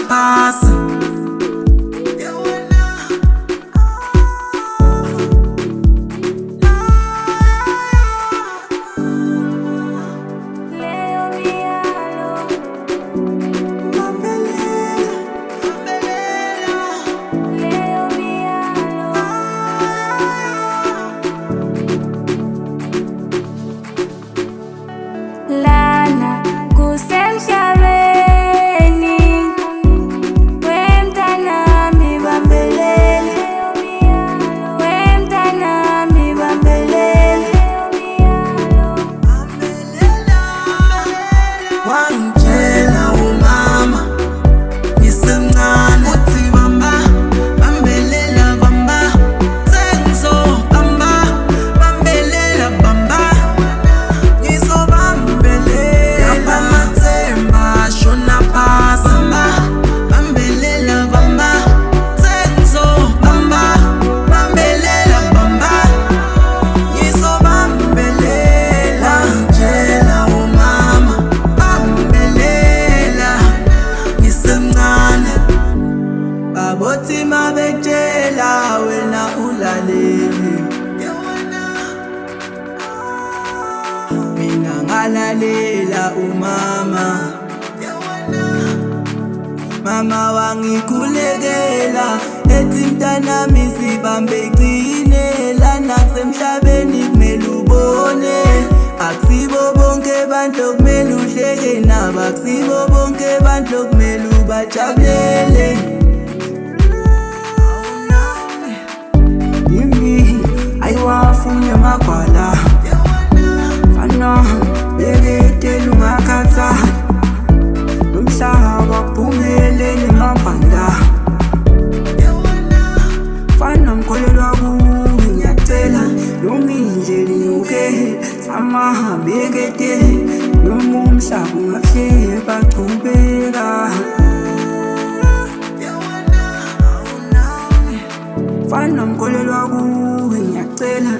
phasi. Lana kusemhlabeni wemntanami bambelele, wemntanami bambelele. Wangitshela umama ngisemncane uthi bamba bambelela bamba, sengizobamba bambelela bamba, ngizobambelela amathemba ashona phasi. Bambelela bamba, sengizobamba bambelela bamba, ngizobambelela. Wangitshela umama bambelela ngisemncane, babothi mabetshela wena ulalele, mina ngalalela umama. Mama wangikhulekela ethi mntanami sibambe qine, lana kusemhlabeni kumele ubone. Akusibo bonke bantu okumele uhleke nabo, akusibo bonke bantu okumele ubajabulele. Yimi ayiwafune amagwala fana beketela ungakhatha, nomhlaba kuphumelele mabhanda. Fana mkholelwa kuwe ngiyacela, noma indlela inyuke samahambe ekete, noma umhlaba ungahleba chubeka. Fana mkholelwa kuwe ngiyacela.